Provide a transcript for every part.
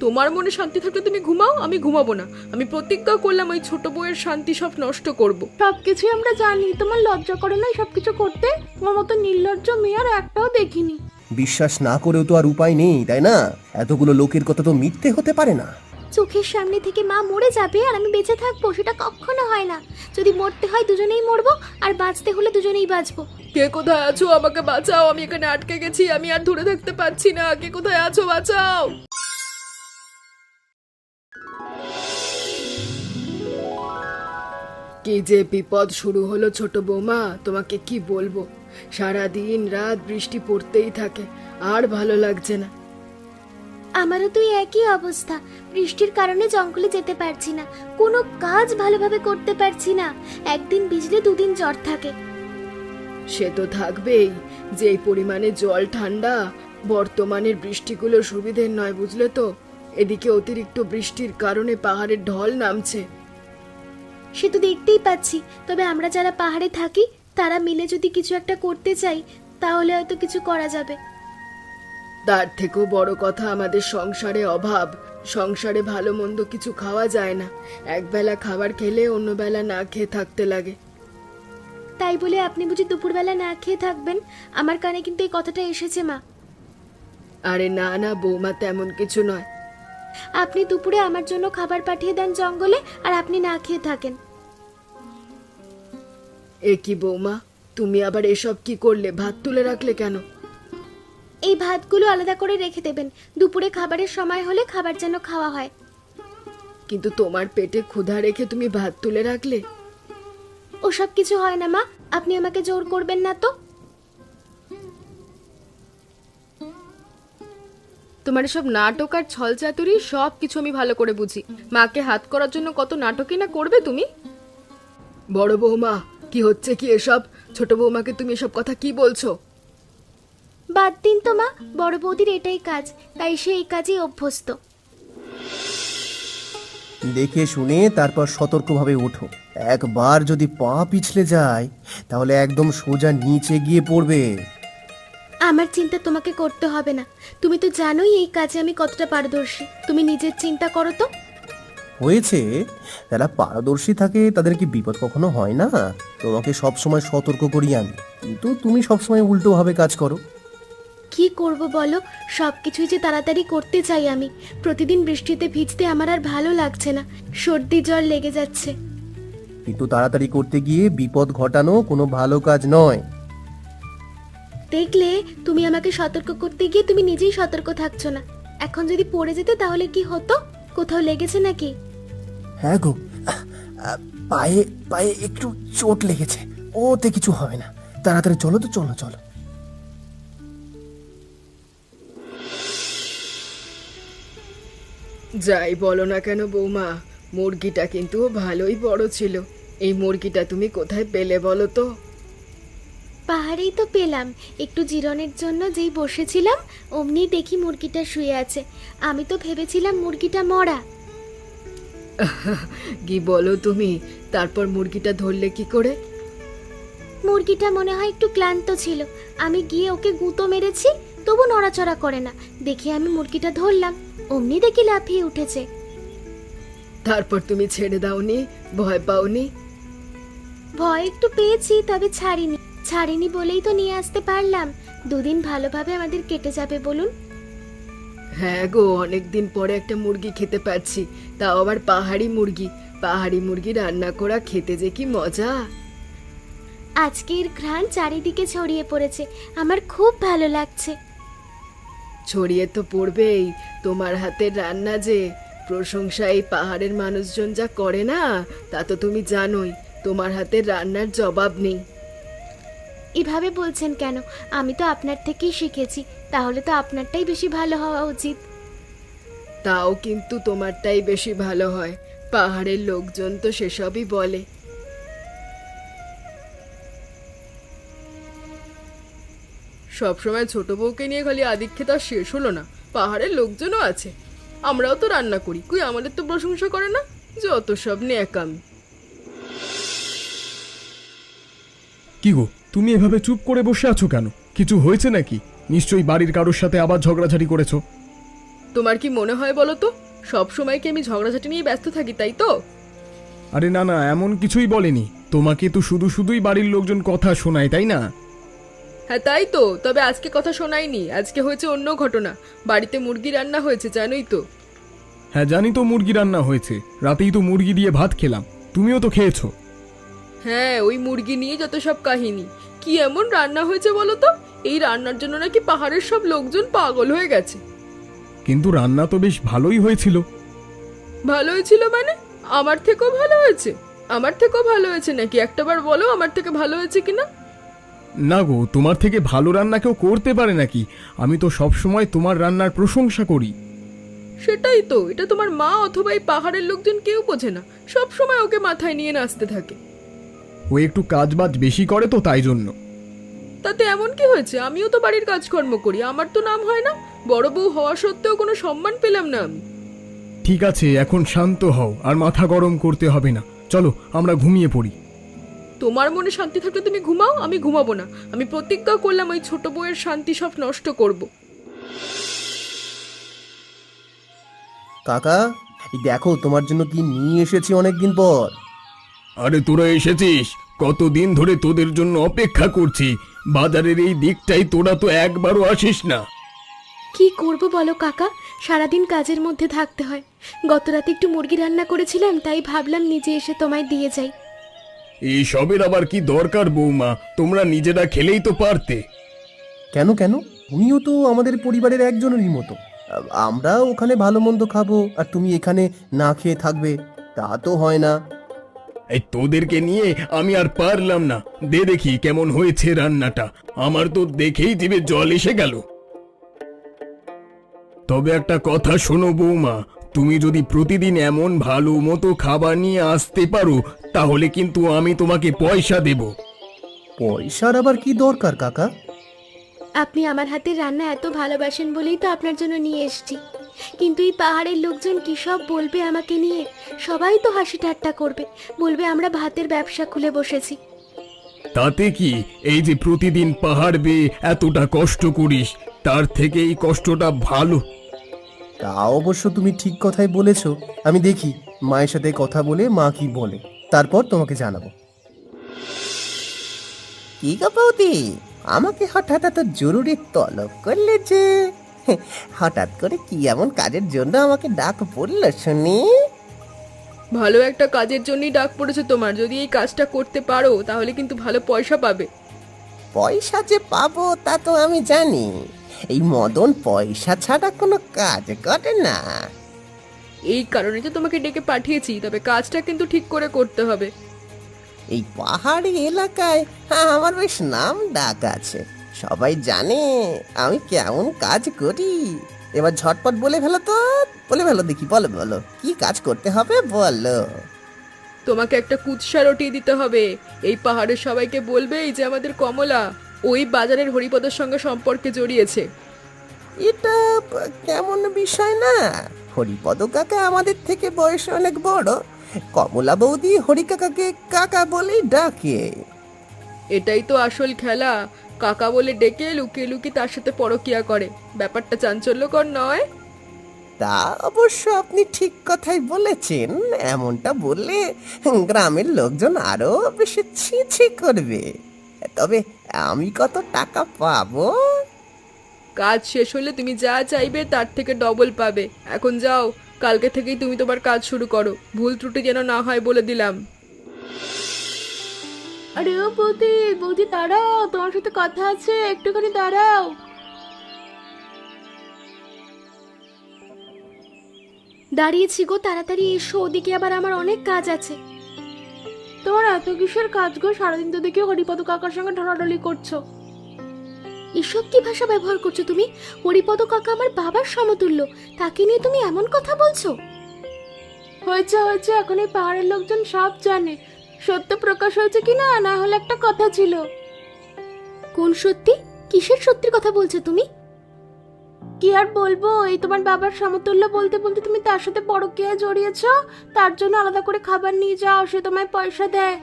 তোমার মনে শান্তি থাকলে তুমি ঘুমাও, আমি ঘুমাবো না। আমি প্রতিজ্ঞা করলাম ওই ছোট বউয়ের শান্তি সব নষ্ট করব। সবকিছুই আমরা জানি, তোমার লজ্জা করে না সবকিছু করতে? তোমার মতো নির্লজ্জ মেয়ে আর একটাও দেখিনি। বিশ্বাস না করেও তো আর উপায় নেই, তাই না? এতগুলো লোকের কথা তো মিথ্যে হতে পারে না। চোখের সামনে থেকে মা মরে যাবে আর আমি বেঁচে থাকবো, সেটা কখনো হয় না। যদি মরতে হয় দুজনেই মরবো, আর বাঁচতে হলে দুজনেই বাঁচবো। কে কোথায় আছো? আমাকে বাঁচাও, আমি এখানে আটকে গেছি, আমি আর ধরে থাকতে পারছি না। কে কোথায় আছো? বাঁচাও। কি যে বিপদ শুরু হলো ছোট বৌমা, তোমাকে কি বলবো। সারা দিন রাত বৃষ্টি পড়তেই থাকে, আর ভালো লাগছে না। আমারও তো একই অবস্থা। বৃষ্টির কারণে জঙ্গলে যেতে পারছি না, কোনো কাজ ভালোভাবে করতে পারছি না। একদিন ভিজলে দুদিন জ্বর থাকে। সে তো থাকবেই, যেই পরিমাণে জল ঠান্ডা। বর্তমানের বৃষ্টিগুলো সুবিধের নয়, বুঝলে তো। এদিকে অতিরিক্ত বৃষ্টির কারণে পাহাড়ের ঢল নামছে। সে তো দেখতেই পাচ্ছি। তবে আমরা যারা পাহাড়ে থাকি তারা মিলে যদি কিছু একটা করতে চাই, তাহলে হয়তো কিছু করা যাবে। তার থেকেও বড় কথা, আমাদের সংসারে অভাব। সংসারে ভালো মন্দ কিছু খাওয়া যায় না। একবেলা খাবার খেলে অন্য বেলা না খেয়ে থাকতে লাগে। তাই বলে আপনি বুঝি দুপুরবেলা না খেয়ে থাকবেন? আমার কানে কিন্তু এই কথাটা এসেছে মা। আরে না না বৌমা, তেমন কিছু নয়। আপনি দুপুরে আমার জন্য খাবার পাঠিয়ে দেন জঙ্গলে, আর আপনি না খেয়ে থাকেন। এ কি বৌমা, তুমি আবার এসব কি করলে? ভাত তুলে রাখলে কেন? এই ভাতগুলো আলাদা করে রেখে দেবেন, দুপুরে খাবারের সময় হলে খাবার যেন খাওয়া হয়। কিন্তু তোমার পেটে ক্ষুধা রেখে তুমি ভাত তুলে রাখলে? ওসব কিছু হয় না মা, আপনি আমাকে জোর করবেন না তো। তোমার সব নাটক আর ছলচাতুরি সব কিছু আমি ভালো করে বুঝি। মাকে হাত করার জন্য কত নাটকই না করবে তুমি। বড় বৌমা, কি হচ্ছে কি এসব? ছোট বৌমাকে তুমি এসব কথা কি বলছো? বাদ দিন তো মা, বড় বৌদির এটাই কাজ, তাই সে এই কাজেই অভ্যস্ত। দেখে শুনে তারপর সতর্কভাবে ওঠো। একবার যদি পা পিছলে যায় তাহলে একদম সোজা নিচে গিয়ে পড়বে। আমার চিন্তা তোমাকে করতে হবে না, তুমি তো জানোই এই কাজে আমি কতটা পারদর্শী। তুমি নিজের চিন্তা করো তো। হয়েছে, যারা পারদর্শী থাকে তাদের কি বিপদ কখনো হয় না? তোমাকে সবসময় সতর্ক করি আমি, কিন্তু তুমি সবসময় উল্টোভাবে কাজ করো। কি করব বলো, সবকিছুই যে তাড়াতাড়ি করতে চাই আমি। প্রতিদিন বৃষ্টিতে ভিজতে আমার আর ভালো লাগছে না, সর্দি জ্বর লেগে যাচ্ছে। কিন্তু তাড়াতাড়ি করতে গিয়ে বিপদ ঘটানো কোনো ভালো কাজ নয়। দেখলে, তুমি আমাকে সতর্ক করতে গিয়ে তুমি নিজেই সতর্ক থাকছো না। এখন যদি পড়ে যেতে তাহলে কি হতো? কোথাও লেগেছে নাকি? হ্যাঁ গো, পায়ে পায়ে একটু চোট লেগেছে, ওতে কিছু হবে না। তাড়াতাড়ি চলো তো, চলো চলো। যাই বলো না কেন বৌমা, মুরগিটা কিন্তু ভালোই বড় ছিল। এই মুরগিটা তুমি কোথায় পেলে বলো তো? পাহাড়েই তো পেলাম। একটু জিরনের জন্য যেই বসেছিলাম অমনি দেখি মুরগিটা শুয়ে আছে। আমি তো ভেবেছিলাম মুরগিটা মরা। কি বলো তুমি? তারপর মুরগিটা ধরলে কি করে? মুরগিটা মনে হয় একটু ক্লান্ত ছিল, আমি গিয়ে ওকে গুঁতো মেরেছি, তবু নড়াচড়া করে না। দেখে আমি মুরগিটা ধরলাম, অমনি দেখি লাফিয়ে উঠেছে। তারপর তুমি ছেড়ে দাওনি? ভয় পাওনি? ভয় একটু পেয়েছি, তবে ছাড়িনি। ছাড়িনি বলেই তো নিয়ে আসতে পারলাম। দুদিন ভালোভাবে আমাদের কেটে যাবে বলুন। হ্যাঁ গো, অনেকদিন পরে একটা মুরগি খেতে পাচ্ছি, তাও আবার পাহাড়ি মুরগি। পাহাড়ি মুরগি রান্না করা খেতে যে কি মজা। আজকের ঘ্রাণ চারিদিকে ছড়িয়ে পড়েছে, আমার খুব ভালো লাগছে। ছড়িয়ে তো পড়বেই, তোমার হাতের রান্না যে প্রশংসা এই পাহাড়ের মানুষজন যা করে না, তা তো তুমি জানোই। তোমার হাতের রান্নার জবাব নেই। এভাবে বলছেন কেন? আমি তো আপনার থেকেই শিখেছি, তাহলে তো আপনারটাই বেশি ভালো হওয়া উচিত। তাও কিন্তু তোমারটাই বেশি ভালো হয়। পাহাড়ের লোকজন তো সেসবই বলে। সবসময় ছোট বউকে নিয়ে খালি আদিক্ষেত আর শেষ হলো না, পাহাড়ের লোকজনও আছে। আমরাও তো রান্না করি, কই আমাদের তো প্রশংসা করে না। যত সব ন্যাকামি। কি গো, তুমি এভাবে চুপ করে বসে আছো কেন? কিছু হয়েছে নাকি? নিশ্চয়ই বাড়ির কারোর সাথে আবার ঝগড়াঝাড়ি করেছো। তোমার কি মনে হয় বলো তো, সব সময় কি আমি ঝগড়াঝাটি নিয়ে ব্যস্ত থাকি, তাই তো? আরে না না, এমন কিছুই বলেনি। তোমাকে তো শুধুই বাড়ির লোকজন কথা শোনায়, তাই না? হ্যাঁ তাই তো, তবে আজকে কথা শোনায়নি, আজকে হয়েছে অন্য ঘটনা। বাড়িতে মুরগি রান্না হয়েছে, জানোই তো। হ্যাঁ জানি তো, মুরগি রান্না হয়েছে। রাতেই তো মুরগি দিয়ে ভাত খেলাম, তুমিও তো খেয়েছো। হ্যাঁ, ওই মুরগি নিয়ে যত সব কাহিনী। কি এমন রান্না হয়েছে বলো তো? এই রান্নার জন্য নাকি পাহাড়ের সব লোকজন পাগল হয়ে গেছে। কিন্তু রান্না তো বেশ ভালোই হয়েছিল। ভালো হয়েছিল মানে? আমার থেকেও ভালো হয়েছে? আমার থেকেও ভালো হয়েছে নাকি? একটাবার বলো আমার থেকে ভালো হয়েছে কিনা। না গো, তোমার থেকে ভালো রান্না কেউ করতে পারে নাকি? আমি তো সব সময় তোমার রান্নার প্রশংসা করি। সেটাই তো, এটা তোমার মা অথবা এই পাহাড়ের লোকজন কেউ বোঝে না, সব সময় ওকে মাথায় নিয়ে নাচতে থাকে। ও একটু কাজবাজ বেশি করে তো, তাই জন্য। তাতে এমন কি হয়েছে? আমিও তো বাড়ির কাজকর্ম করি, আমার তো নাম হয় না? বড় বউ হওয়া সত্ত্বেও কোনো সম্মান পেলাম না আমি। ঠিক আছে, এখন শান্ত হও, আর মাথা গরম করতে হবে না। চলো আমরা ঘুমিয়ে পড়ি। তোমার মনে শান্তি থাকলে তুমি ঘুমাও, আমি ঘুমাবো না। আমি প্রতিজ্ঞা করলাম ওই ছোট বউয়ের শান্তি সব নষ্ট করব। কাকা, এই দেখো তোমার জন্য কি নিয়ে এসেছি অনেকদিন পর। আরে তোরা এসেছিস? কতদিন ধরে তোদের জন্য অপেক্ষা করছি। বাজারের এই দিকটাই তোরা তো একবারও আসিস না। কি করব বলো কাকা, সারাদিন কাজের মধ্যে থাকতে হয়। গত রাতে একটু মুরগি রান্না করেছিলাম, তাই ভাবলাম নিজে এসে তোমায় দিয়ে যাই। এই সবের আবার কি দরকার বৌমা? তোমরা নিজেরা খেলেই তো পারতে। কেন কেন, উনিও তো আমাদের পরিবারের একজনেরই মতো। আমরা ওখানে ভালো মন্দ খাবো আর তুমি এখানে না খেয়ে থাকবে, তা তো হয় না। এই তোদেরকে নিয়ে আমি আর পারলাম না। দে দেখি কেমন হয়েছে রান্নাটা। আমার তো দেখেই জিভে জল এসে গেল। তবে একটা কথা শোনো বৌমা, তুমি যদি প্রতিদিন এমন ভালো মতো খাবার নিয়ে আসতে পারো, তাহলে কিন্তু আমি তোমাকে পয়সা দেব। পয়সার আবার কি দরকার কাকা? আপনি আমার হাতের রান্না এত ভালোবাসেন বলেই তো আপনার জন্য নিয়ে এসেছি। কিন্তু এই পাহাড়ের লোকজন কি সব বলবে আমাকে নিয়ে? সবাই তো হাসি ঠাট্টা করবে, বলবে আমরা ভাতের ব্যবসা খুলে বসেছি। তাতে কি, এই যে প্রতিদিন পাহাড় বেয়ে এতটা কষ্ট করিস, তার থেকে এই কষ্টটা ভালো। তা অবশ্য তুমি ঠিক কথাই বলেছ। আমি দেখি মায়ের সাথে কথা বলে মা কি বলে, তারপর তোমাকে জানাবো। কি গো বৌদি, আমাকে হঠাৎ এত জরুরি তলব করলে যে? হঠাৎ করে কি এমন কাজের জন্য আমাকে ডাক পড়লো শুনি? ভালো একটা কাজের জন্যই ডাক পড়েছে তোমার। যদি এই কাজটা করতে পারো তাহলে কিন্তু ভালো পয়সা পাবে। পয়সা যে পাবো তা তো আমি জানি। এই মদন পয়সা ছাড়া কোনো কাজ করে না। এই কারণে তো তোমাকে ডেকে পাঠিয়েছি, তবে কাজটা কিন্তু ঠিক করে করতে হবে। এই পাহাড়ি এলাকায় আমার বেশ নাম ডাক আছে, সবাই জানে আমি কেমন কাজ করি। এবার ঝটপট বলে ফেলো তো, বলে ফেলো দেখি, বলো বলো কি কাজ করতে হবে বলো। তোমাকে একটা কুৎসা রটিয়ে দিতে হবে। এই পাহাড়ের সবাইকে বলবে এই যে আমাদের কমলা ওই বাজারের হরিপদের সঙ্গে সম্পর্কে জড়িয়েছে। এটা কেমন বিষয় না? হরিপদ কাকা আমাদের থেকে বয়স অনেক বড়, কমলা বৌদি হরি কাকাকে কাকা বলেই ডাকে। এটাই তো আসল খেলা। কাকা বলে ডেকে লুকিয়ে লুকিয়ে তার সাথে পরকিয়া করে। ব্যাপারটা চাঞ্চল্যকর নয়? তা অবশ্য আপনি ঠিক কথাই বলেছেন। এমনটা বললে গ্রামের লোকজন আরো বেশি ছি ছি করবে। তবে আমি কত টাকা পাবো? কাজ শেষ হলে তুমি যা চাইবে তার থেকে ডবল পাবে। এখন যাও, কালকে থেকেই তুমি তোমার কাজ শুরু করো। ভুল ত্রুটি যেন না হয় বলে দিলাম। আরে ও বৌদি, বৌদি দাঁড়াও, তোমার সাথে কথা আছে, একটুখানি দাঁড়াও। দাঁড়িয়েছি গো, তাড়াতাড়ি এসো, ওদিকে আবার আমার অনেক কাজ আছে। তোমার এত কিসের কাজ গো? সারাদিন তো দেখি হরিপদ কাকার সঙ্গে ঢলাঢলি করছো। এসব কি ভাষা ব্যবহার করছো তুমি? হরিপদ কাকা আমার বাবার সমতুল্য, তাকে নিয়ে তুমি এমন কথা বলছো? হয়েছে হয়েছে, এখন এই পাহাড়ের লোকজন সব জানে। সত্য প্রকাশ হয়েছে কিনা না হলে একটা কথা ছিল। কোন সত্যি? কিসের সত্যির কথা বলছো তুমি? কি আর বলবো, এই তোমার বাবার সমতুল্য বলতে বলতে তুমি তার সাথে পরকীয়ায় জড়িয়েছো। তার জন্য আলাদা করে খাবার নিয়ে যাও, সে তোমায় পয়সা দেয়।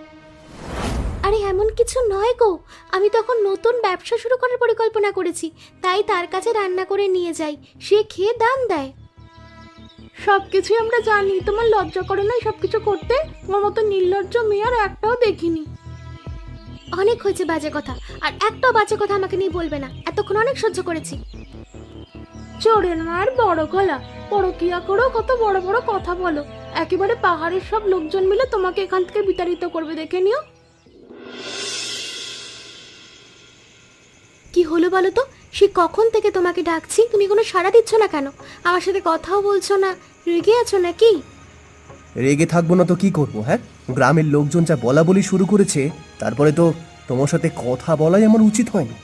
আরে এমন কিছু নয় গো, আমি তখন নতুন ব্যবসা শুরু করার পরিকল্পনা করেছি, তাই তার কাছে রান্না করে নিয়ে যাই, সে খেয়ে দান দেয়। সবকিছুই আমরা জানি, তোমার লজ্জা করে না সবকিছু করতে? তোমার মতো নির্লজ্জ মেয়ে আর একটাও দেখিনি। অনেক হয়েছে বাজে কথা, আর একটাও বাজে কথা আমাকে নিয়ে বলবে না। এতক্ষণ অনেক সহ্য করেছি। চোরের মার বড় গলা, পরকিয়া করো, কত বড় বড় কথা বলো। একেবারে পাহাড়ের সব লোকজন মিলে তোমাকে এখান থেকে বিতাড়িত করবে, দেখে নিও। কি হলো বলো তো? সে কখন থেকে তোমাকে ডাকছি, তুমি কোনো সাড়া দিচ্ছ না কেন? আমার সাথে কথাও বলছো না, রেগে আছো নাকি? রেগে থাকবো না তো কি করবো? হ্যাঁ, গ্রামের লোকজন যা বলা বলি শুরু করেছে, তারপরে তো তোমার সাথে কথা বলাই আমার উচিত হয়নি।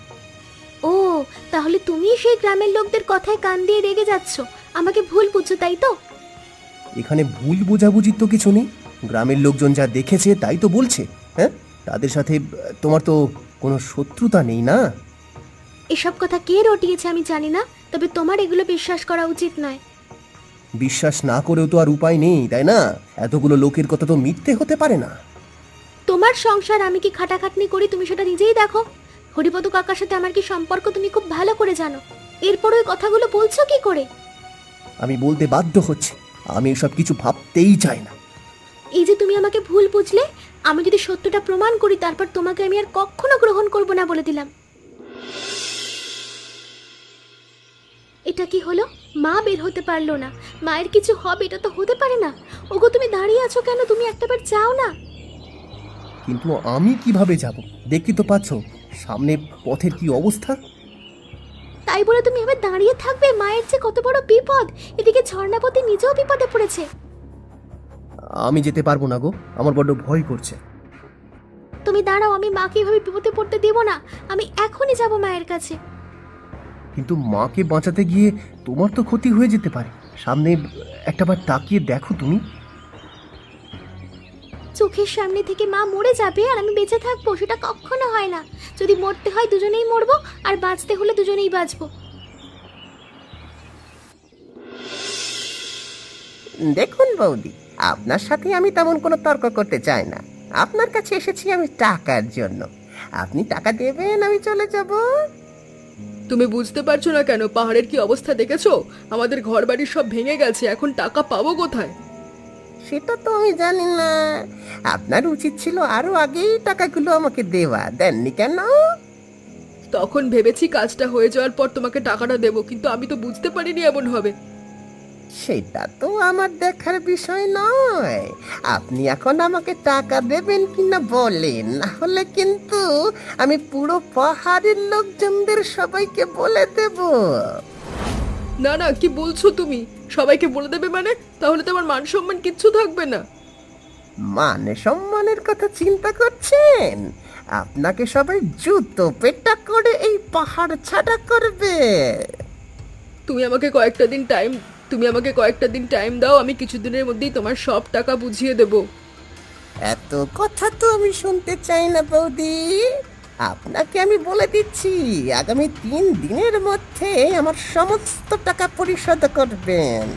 ও, তাহলে তুমি সেই গ্রামের লোকদের কথায় কান দিয়ে রেগে যাচ্ছ, আমাকে ভুল বুঝছো, তাই তো? এখানে ভুল বোঝাবুঝির তো কিছু নেই। গ্রামের লোকজন যা দেখেছে তাই তো বলছে। হ্যাঁ, তাদের সাথে তোমার তো কোনো শত্রুতা নেই না। এসব কথা কে রটিয়েছে আমি জানি না, তবে তোমার এগুলো বিশ্বাস করা উচিত নয়। বিশ্বাস না করেও তো আর উপায় নেই, তাই না? এতগুলো লোকের কথা তো মিথ্যে হতে পারে না। তোমার সংসার আমি কি খাটাখাটনি করি তুমি সেটা নিজেই দেখো। হরিপদ কাকার সাথে আমার কি সম্পর্ক তুমি খুব ভালো করে জানো, এরপর ওই কথাগুলো বলছো কি করে? আমি বলতে বাধ্য হচ্ছি, আমি এসব কিছু ভাবতেই চাই না। এই যে তুমি আমাকে ভুল বুঝলে, আমি যদি সত্যটা প্রমাণ করি তারপর তোমাকে আমি আর কখনো গ্রহণ করব না বলে দিলাম। এটা কি হলো? মা বের হতে পারলো না, মায়ের কিছু হবে এটা তো হতে পারে না। ওগো তুমি দাঁড়িয়ে আছো কেন? তুমি একটাবার যাও না। কিন্তু আমি কিভাবে যাব? দেখি তো পাচ্ছ সামনে পথের কি অবস্থা। তাই বলে তুমি এবার দাঁড়িয়ে থাকবে? মায়ের যে কত বড় বিপদ, এদিকে ঝর্ণাপতি নিজেও বিপদে পড়েছে। আমি যেতে পারবো না গো, আমার বড্ড ভয় করছে। তুমি দাঁড়াও, আমি মাকে এভাবে বিপদে পড়তে দেব না। আমি এখনই যাব মায়ের কাছে। কিন্তু মাকে বাঁচাতে গিয়ে তোমার তো ক্ষতি হয়ে যেতে পারে। সামনে একটাবার তাকিয়ে দেখো তুমি। চোখের সামনে থেকে মা মরে যাবে আর আমি বেঁচে থাকবো, সেটা কখনো হয় না। যদি মরতে হয় দুজনেই মরবো, আর বাঁচতে হলে দুজনেই বাঁচবো। দেখুন বৌদি, আপনার সাথে আমি তেমন কোনো তর্ক করতে চাই না। আপনার কাছে এসেছি আমি টাকার জন্য। আপনি টাকা দেবেন, আমি চলে যাব। তুমি বুঝতে পারছো না কেন? পাহাড়ের কি অবস্থা দেখেছো? আমাদের ঘর বাড়ি সব ভেঙে গেছে, এখন টাকা পাবো কোথায়? সেটা তো আমি জানি না। আপনার উচিত ছিল আরো আগেই টাকাগুলো আমাকে দেওয়া, দেননি কেন? তখন ভেবেছি কাজটা হয়ে যাওয়ার পর তোমাকে টাকাটা দেবো, কিন্তু আমি তো বুঝতে পারিনি এমন হবে। সেটা তো আমার দেখার বিষয় নয়। আপনি এখন আমাকে টাকা দেবেন কিনা বলেন, না হলে কিন্তু আমি পুরো পাহাড়ের লোকজনদের সবাইকে বলে দেব। না না, কি বলছো তুমি? সবাইকে বলে দেবে মানে? তাহলে তো আমার মান সম্মান কিচ্ছু থাকবে না। মান সম্মানের কথা চিন্তা করছেন? আপনাকে সবাই জুতো পেটা করে এই পাহাড় ছাড়া করবে। তুমি আমাকে কয়েকটা দিন টাইম দাও, আমি কিছুদিনের মধ্যেই তোমার সব টাকা বুঝিয়ে দেব। এত কথা তো আমি শুনতে চাই না বৌদি। আপনাকে আমি বলে দিচ্ছি, আগামী 3 দিনের মধ্যে আমার সমস্ত টাকা পরিশোধ করবেন।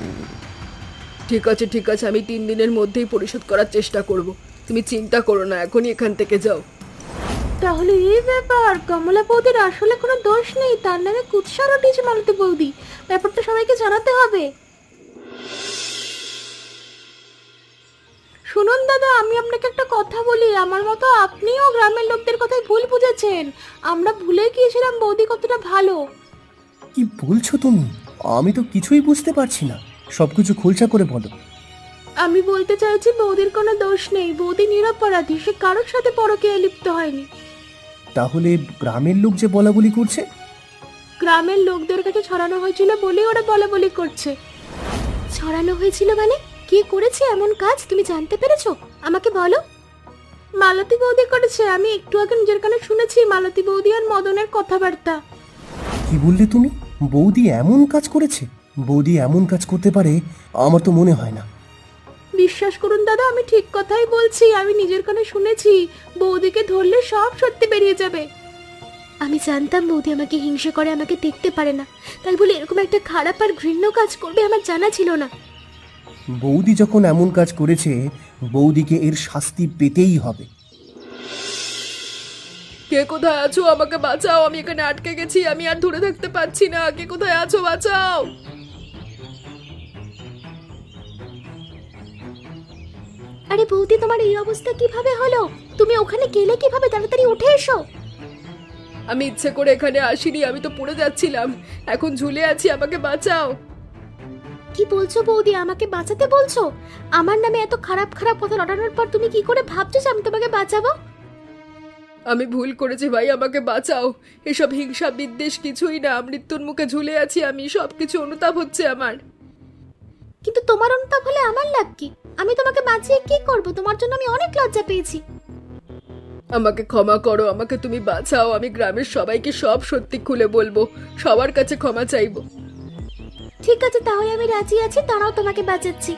ঠিক আছে ঠিক আছে, আমি 3 দিনের মধ্যেই পরিশোধ করার চেষ্টা করব। তুমি চিন্তা করো না, এখনই এখান থেকে যাও। তাহলে এই ব্যাপার, কমলা বৌদির আসলে কোনো দোষ নেই, তার নামে কুৎসা রটিয়েছে মালতী বৌদি। ব্যাপারটা সবাইকে জানাতে হবে। শুনুন দাদা, আমি আপনাকে একটা কথা বলি। আমার মতো আপনিও গ্রামের লোকদের কথায় ভুল বুঝেছেন। আমরা ভুলে গিয়েছিলাম বৌদি কতটা ভালো। কি বলছো তুমি? আমি তো কিছুই বুঝতে পারছি না, সবকিছু খোলসা করে বলো। আমি বলতে চাইছি বৌদির কোনো দোষ নেই, বৌদি নিরপরাধী, সে কারোর সাথে পরকীয়ায় লিপ্ত হয়নি। তাহলে গ্রামের লোক যে বলা বলি করছে? গ্রামের লোকদের কাছে ছড়ানো হয়েছিল বলেই ওরা বলা বলি করছে। ছড়ানো হয়েছিল মানে? কে করেছে এমন কাজ তুমি জানতে পেরেছো? আমাকে বলো। মালতী বৌদি করেছে। আমি একটু আগে নিজের কানে শুনেছি মালতী বৌদি আর মদনের কথাবার্তা। কি বললে তুমি? বৌদি এমন কাজ করেছে? বৌদি এমন কাজ করতে পারে আমার তো মনে হয় না। বিশ্বাস করুন দাদা, আমি ঠিক কথাই বলছি। আমি নিজের কানে শুনেছি। বৌদিকে ধরলে সব সত্যি বেরিয়ে যাবে। আমি জানতাম বৌদি আমাকে হিংসে করে, আমাকে দেখতে পারে না, তাই বলে এরকম একটা খারাপ আর ঘৃণ্য কাজ করবে আমার জানা ছিল না। বৌদি যখন এমন কাজ করেছে, বৌদিকে এর শাস্তি পেতেই হবে। কে কোথায় আছো? আমাকে বাঁচাও, আমি এখানে আটকে গেছি, আমি আর ধরে থাকতে পারছি না। কে কোথায় আছো? বাঁচাও। আরে বৌদি, তোমার এই অবস্থা কিভাবে হলো? তুমি ওখানে গেলে কিভাবে? তাড়াতাড়ি উঠে এসো। আমি ইচ্ছে করে এখানে আসিনি, আমি তো পড়ে যাচ্ছিলাম, এখন ঝুলে আছি, আমাকে বাঁচাও। কি বলছো বৌদি? আমাকে বাঁচাতে বলছো? আমার নামে এত খারাপ খারাপ কথা রটানোর পর তুমি কি করে ভাবছো যে আমি তোমাকে বাঁচাবো? আমি ভুল করেছি ভাই, আমাকে বাঁচাও। এসব হিংসা বিদ্বেষ কিছুই না, মৃত্যুর মুখে ঝুলে আছি আমি, সবকিছু অনুতাপ হচ্ছে আমার। কিন্তু তোমার অনুতাপ হলে আমার লাভ কি? আমি তোমাকে বাঁচিয়ে কি করব? তোমার জন্য আমি অনেক লজ্জা পেয়েছি। আমাকে ক্ষমা করো, আমাকে তুমি বাঁচাও। আমি গ্রামের সবাইকে সব সত্যি খুলে বলবো, সবার কাছে ক্ষমা চাইবো। ঠিক আছে, তাহলে আমি রাজি আছি, তারাও তোমাকে বাঁচাচ্ছি।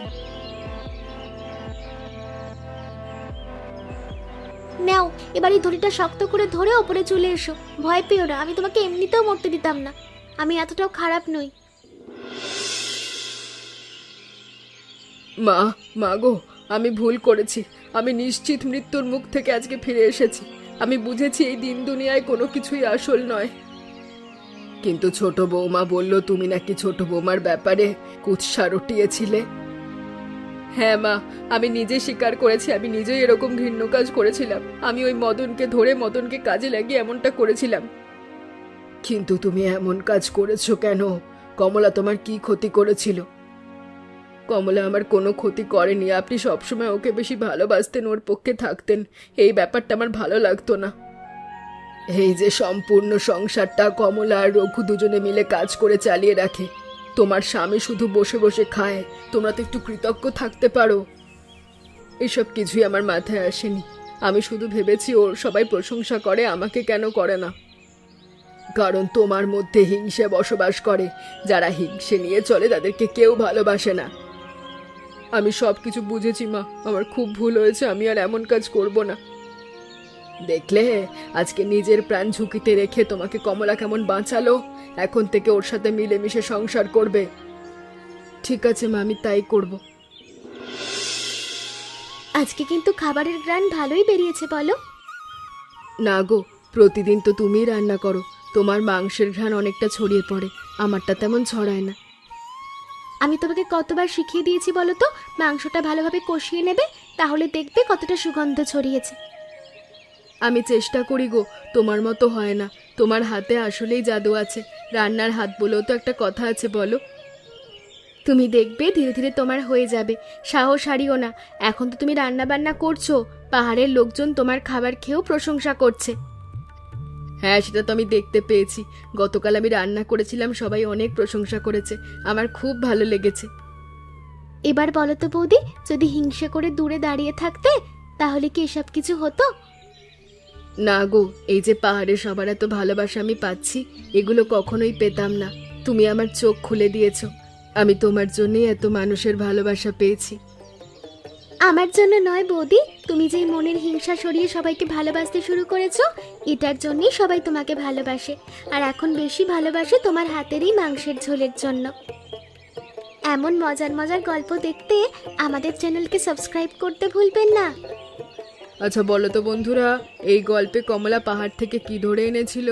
নাও, এবার এই দড়িটা শক্ত করে ধরে ওপরে চলে এসো। ভয় পেও না, আমি তোমাকে এমনিতেও মরতে দিতাম না। আমি এতটাও খারাপ নই। মা গো, আমি ভুল করেছি। আমি নিশ্চিত মৃত্যুর মুখ থেকে আজকে ফিরে এসেছি। আমি বুঝেছি এই দিন দুনিয়ায় কোনো কিছুই আসল নয়। কিন্তু ছোট বৌমা বলল তুমি নাকি ছোট বৌমার ব্যাপারে কুৎসা রটিয়েছিলে। হ্যাঁ মা, আমি নিজে স্বীকার করেছি, আমি নিজেই এরকম ঘৃণ্য কাজ করেছিলাম। আমি ওই মদনকে ধরে মদনকে কাজে লাগিয়ে এমনটা করেছিলাম। কিন্তু তুমি এমন কাজ করেছো কেন? কমলা তোমার কি ক্ষতি করেছিল? কমলা আমার কোনো ক্ষতি করেনি। আপনি সবসময় ওকে বেশি ভালোবাসতেন, ওর পক্ষে থাকতেন, এই ব্যাপারটা আমার ভালো লাগতো না। এই যে সম্পূর্ণ সংসারটা কমলা আর রঘু দুজনে মিলে কাজ করে চালিয়ে রাখে, তোমার স্বামী শুধু বসে বসে খায়। তোমরা তো একটু কৃতজ্ঞ থাকতে পারো। এসব কিছুই আমার মাথায় আসেনি। আমি শুধু ভেবেছি ওর সবাই প্রশংসা করে, আমাকে কেন করে না? কারণ তোমার মধ্যে হিংসে বসবাস করে। যারা হিংসে নিয়ে চলে তাদেরকে কেউ ভালোবাসে না। আমি সব কিছু বুঝেছি মা, আমার খুব ভুল হয়েছে, আমি আর এমন কাজ করব না। দেখলে আজকে নিজের প্রাণ ঝুঁকিতে রেখে তোমাকে কমলা কেমন বাঁচালো। এখন থেকে ওর সাথে মিলেমিশে সংসার করবে। ঠিক আছে মা, আমি তাই করব। আজকে কিন্তু খাবারের গ্রান ভালোই বেরিয়েছে, বলো? না গো, প্রতিদিন তো তুমিই রান্না করো, তোমার মাংসের ঘ্রাণ অনেকটা ছড়িয়ে পড়ে, আমারটা তেমন ছড়ায় না। আমি তোমাকে কতবার শিখিয়ে দিয়েছি বলো তো, মাংসটা ভালোভাবে কষিয়ে নেবে, তাহলে দেখবে কতটা সুগন্ধ ছড়িয়েছে। আমি চেষ্টা করি গো, তোমার মতো হয় না। তোমার হাতে আসলেই জাদু আছে। রান্নার হাত বলেও তো একটা কথা আছে, বলো? তুমি দেখবে ধীরে ধীরে তোমার হয়ে যাবে। সাহস হারিও না। এখন তো তুমি রান্না বান্না করছো, পাহাড়ের লোকজন তোমার খাবার খেয়েও প্রশংসা করছে। হ্যাঁ, সেটা তো আমি দেখতে পেয়েছি। গতকাল আমি রান্না করেছিলাম, সবাই অনেক প্রশংসা করেছে, আমার খুব ভালো লেগেছে। এবার বলো তো বৌদি, যদি হিংসে করে দূরে দাঁড়িয়ে থাকতে, তাহলে কি এসব কিছু হতো? না গো, এই যে পাহাড়ে সবার এত ভালোবাসা আমি পাচ্ছি, এগুলো কখনোই পেতাম না। তুমি আমার চোখ খুলে দিয়েছো। আমি তোমার জন্যই এত মানুষের ভালোবাসা পেয়েছি। আমার জন্য নয় বৌদি, তুমি যেই মনের হিংসা সরিয়ে সবাইকে ভালোবাসতে শুরু করেছো, এটার জন্যই সবাই তোমাকে ভালোবাসে। আর এখন বেশি ভালোবাসে তোমার হাতেরই মাংসের ঝোলের জন্য। এমন মজার মজার গল্প দেখতে আমাদের চ্যানেলকে সাবস্ক্রাইব করতে ভুলবেন না। আচ্ছা বলো তো বন্ধুরা, এই গল্পে কমলা পাহাড় থেকে কি ধরে এনেছিল?